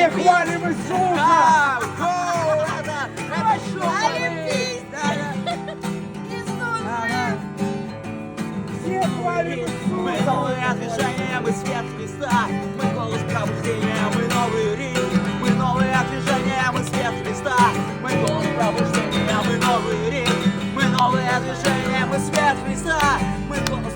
Все хвалим Иисуса! Это шоу! Все хвалим Мы Иисуса! новое движение, мы свет Христа. Мы голос пробуждения, мы новый Рим. Мы новое движение, мы свет Христа. Мы голос пробуждения, мы новый Рим. Мы новое движение, мы свет Христа. Мы голос